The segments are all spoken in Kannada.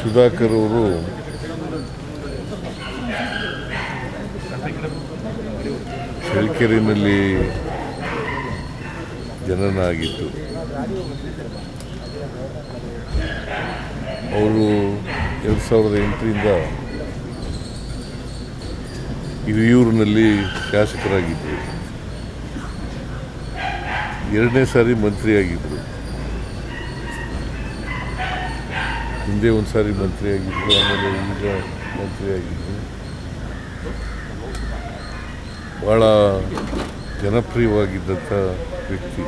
ಸುಧಾಕರ್ ಅವರು ಚಳ್ಳಕೆರೆಯಲ್ಲಿ ಜನನ ಆಗಿತ್ತು. ಅವರು 2008ರಿಂದ ಹಿರಿಯೂರಿನಲ್ಲಿ ಶಾಸಕರಾಗಿದ್ದರು. 2ನೇ ಸಾರಿ ಮಂತ್ರಿಯಾಗಿದ್ದರು. ಹಿಂದೆ ಒಂದು ಸಾರಿ ಮಂತ್ರಿಯಾಗಿದ್ದರು, ಆಮೇಲೆ ಈಗ ಮಂತ್ರಿಯಾಗಿದ್ದರು. ಭಾಳ ಜನಪ್ರಿಯವಾಗಿದ್ದಂಥ ವ್ಯಕ್ತಿ.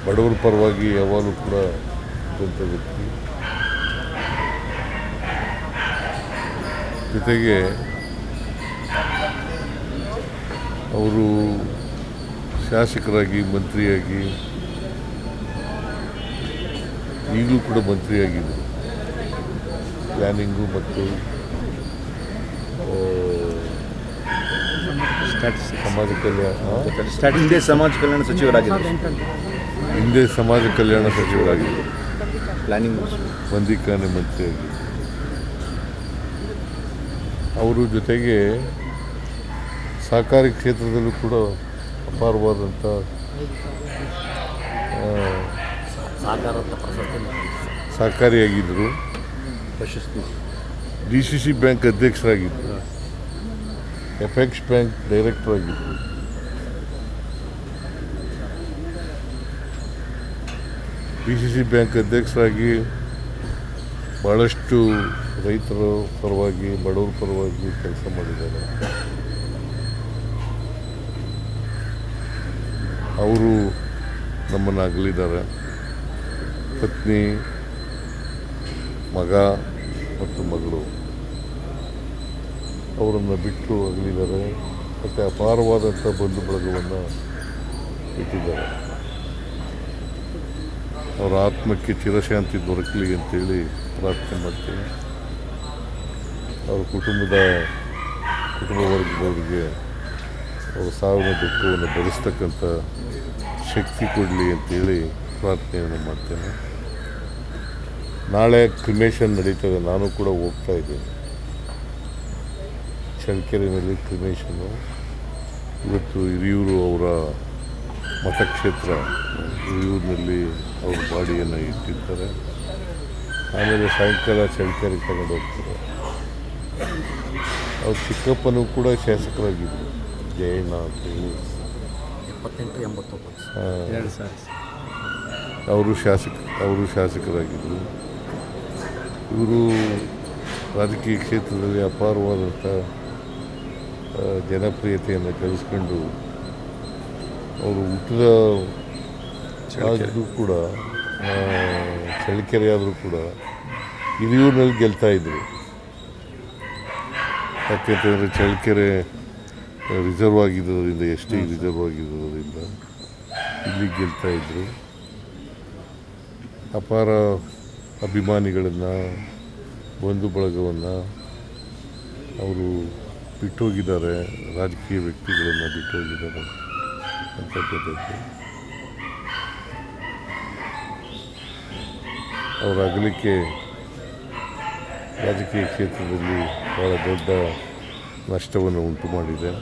ಬಡವರ ಪರವಾಗಿ ಯಾವಾಗಲೂ ಕೂಡ ಇದ್ದಂಥ ವ್ಯಕ್ತಿ. ಜೊತೆಗೆ ಅವರು ಶಾಸಕರಾಗಿ, ಮಂತ್ರಿಯಾಗಿ, ಈಗಲೂ ಕೂಡ ಮಂತ್ರಿಯಾಗಿದ್ದರು. ಪ್ಲ್ಯಾನಿಂಗು ಮತ್ತು ಸಮಾಜ ಕಲ್ಯಾಣ, ಹಿಂದೆ ಸಮಾಜ ಕಲ್ಯಾಣ ಸಚಿವರಾಗಿದ್ದರು. ಹಿಂದೆ ಸಮಾಜ ಕಲ್ಯಾಣ ಸಚಿವರಾಗಿದ್ದರು. ಪ್ಲಾನಿಂಗ್ ಬಂದಿಖಾನೆ ಮಂತ್ರಿಯಾಗಿ. ಅವರು ಜೊತೆಗೆ ಸಹಕಾರಿ ಕ್ಷೇತ್ರದಲ್ಲೂ ಕೂಡ ಅಪಾರವಾದಂಥ ಸಹಕಾರಿಯಾಗಿದ್ದರು. ಪ್ರಶಸ್ತಿ DCC ಬ್ಯಾಂಕ್ ಅಧ್ಯಕ್ಷರಾಗಿದ್ದರು. ಎಫೆಕ್ಸ್ ಬ್ಯಾಂಕ್ ಡೈರೆಕ್ಟರ್ ಆಗಿದ್ದರು. DCC ಬ್ಯಾಂಕ್ ಅಧ್ಯಕ್ಷರಾಗಿ ಭಾಳಷ್ಟು ರೈತರ ಪರವಾಗಿ, ಬಡವರ ಪರವಾಗಿ ಕೆಲಸ ಮಾಡಿದ್ದಾರೆ. ಅವರು ನಮ್ಮನ್ನು ಅಗಲಿದ್ದಾರೆ. ಪತ್ನಿ, ಮಗ ಮತ್ತು ಮಗಳು ಅವರನ್ನು ಬಿಟ್ಟು ಅಗಲಿದ್ದಾರೆ. ಮತ್ತು ಅಪಾರವಾದಂಥ ಬಂಧು ಬಳಗವನ್ನು ಇಟ್ಟಿದ್ದಾರೆ. ಅವರ ಆತ್ಮಕ್ಕೆ ಚಿರಶಾಂತಿ ದೊರಕಲಿ ಅಂತೇಳಿ ಪ್ರಾರ್ಥನೆ ಮಾಡ್ತೀನಿ. ಅವರ ಕುಟುಂಬ ವರ್ಗದವರಿಗೆ ಅವರ ಸಾವಿನ ದುಃಖವನ್ನು ಭರಿಸ್ತಕ್ಕಂಥ ಶಕ್ತಿ ಕೊಡಲಿ ಅಂತೇಳಿ ಪ್ರಾರ್ಥನೆಯನ್ನು ಮಾಡ್ತೇನೆ. ನಾಳೆ ಕ್ರಿಮೇಷನ್ ನಡೀತದೆ. ನಾನು ಕೂಡ ಹೋಗ್ತಾ ಇದ್ದೇನೆ. ಚಳ್ಳಕೆರೆಯಲ್ಲಿ ಕ್ರಿಮೇಷನ್ನು. ಇವತ್ತು ಹಿರಿಯೂರು ಅವರ ಮತಕ್ಷೇತ್ರ ಹಿರಿಯೂರಿನಲ್ಲಿ ಅವ್ರ ಬಾಡಿಯನ್ನು ಇಟ್ಟಿರ್ತಾರೆ. ಆಮೇಲೆ ಸಾಯಂಕಾಲ ಚಳ್ಳಕೆರೆ ತಗೊಂಡು ಹೋಗ್ತಾರೆ. ಅವ್ರ ಚಿಕ್ಕಪ್ಪನೂ ಕೂಡ ಶಾಸಕರಾಗಿದ್ದರು, ಜಯಣ್ಣ ಅಂತ ಹೇಳಿ. 78-89 ಅವರು ಶಾಸಕರಾಗಿದ್ದರು. ಇವರು ರಾಜಕೀಯ ಕ್ಷೇತ್ರದಲ್ಲಿ ಅಪಾರವಾದಂಥ ಜನಪ್ರಿಯತೆಯನ್ನು ಗಳಿಸ್ಕೊಂಡು ಅವರು ಹುಟ್ಟಿದ ಆದರೂ ಕೂಡ ಚಳ್ಳಕೆರೆ ಆದರೂ ಕೂಡ ಹಿರಿಯೂರಿನಲ್ಲಿ ಗೆಲ್ತಾಯಿದ್ರು. ಯಾಕೆಂತಂದರೆ ಚಳ್ಳಕೆರೆ ರಿಸರ್ವ್ ಆಗಿದ್ದರಿಂದ, ST ರಿಸರ್ವ್ ಆಗಿರೋದ್ರಿಂದ ಇಲ್ಲಿ ಗೆಲ್ತಾಯಿದ್ರು. ಅಪಾರ ಅಭಿಮಾನಿಗಳನ್ನು, ಬಂಧು ಬಳಗವನ್ನು ಅವರು ಬಿಟ್ಟೋಗಿದ್ದಾರೆ. ರಾಜಕೀಯ ವ್ಯಕ್ತಿಗಳನ್ನು ಬಿಟ್ಟೋಗಿದ್ದಾರೆ ಅಂತ ಗೊತ್ತೈತೆ. ಅವರ ಅಗಲಿಕೆ ರಾಜಕೀಯ ಕ್ಷೇತ್ರದಲ್ಲಿ ಭಾಳ ದೊಡ್ಡ ನಷ್ಟವನ್ನು ಉಂಟು ಮಾಡಿದೆ.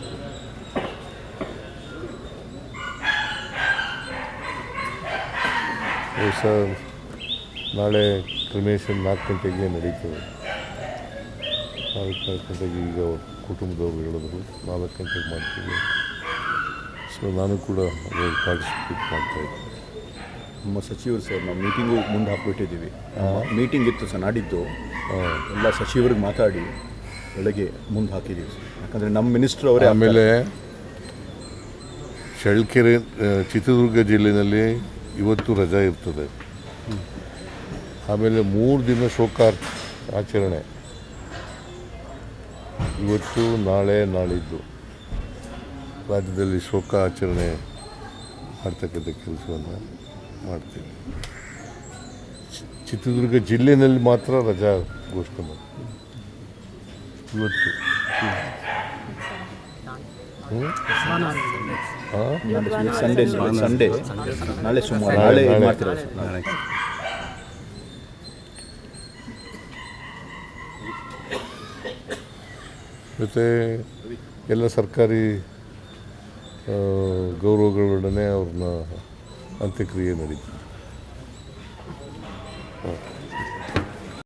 ನಾಳೆ ಕ್ರಿಮೇಷನ್ 4 ಗಂಟೆಗೆ ನಡೀತದೆ. 4 ಗಂಟೆಗೆ ಈಗ ಕುಟುಂಬದವರು ಹೇಳಿದ್ರು 4 ಗಂಟೆಗೆ ಮಾಡ್ತೀವಿ. ಸೊ ನಾನು ಕೂಡ ಅದರಲ್ಲಿ ಪಾರ್ಟಿಸಿಪೇಟ್ ಮಾಡ್ತಾಯಿದ್ದೆ. ನಮ್ಮ ಸಚಿವರು ಸರ್, ನಾವು ಮೀಟಿಂಗು ಮುಂದೆ ಹಾಕ್ಬಿಟ್ಟಿದ್ದೀವಿ. ಮೀಟಿಂಗ್ ಇತ್ತು ಸರ್ ನಾಡಿದ್ದು. ಎಲ್ಲ ಸಚಿವರಿಗೆ ಮಾತಾಡಿ ಬೆಳಗ್ಗೆ ಮುಂದೆ ಹಾಕಿದ್ದೀವಿ ಸರ್. ಯಾಕಂದರೆ ನಮ್ಮ ಮಿನಿಸ್ಟ್ರು ಅವರೇ. ಆಮೇಲೆ ಚಳ್ಳಕೆರೆ, ಚಿತ್ರದುರ್ಗ ಜಿಲ್ಲೆಯಲ್ಲಿ ಇವತ್ತು ರಜಾ ಇರ್ತದೆ. ಆಮೇಲೆ 3 ದಿನ ಶೋಕ ಆಚರಣೆ, ಇವತ್ತು, ನಾಳೆ, ನಾಳಿದ್ದು ರಾಜ್ಯದಲ್ಲಿ ಶೋಕ ಆಚರಣೆ ಮಾಡ್ತಕ್ಕಂಥ ಕೆಲಸವನ್ನು ಮಾಡ್ತೀವಿ. ಚಿತ್ರದುರ್ಗ ಜಿಲ್ಲೆಯಲ್ಲಿ ಮಾತ್ರ ರಜಾ ಘೋಷಣೆ ಮಾಡ್ತೀವಿ ಇವತ್ತು. ಸಂಡೇ ನಾಳೆ ಸೋಮವಾರ, ನಾಳೆ ಮಾಡ್ತೀರಾ? ಮತ್ತು ಎಲ್ಲ ಸರ್ಕಾರಿ ಗೌರವಗಳೊಡನೆ ಅವ್ರನ್ನ ಅಂತ್ಯಕ್ರಿಯೆ ನಡೀತದೆ.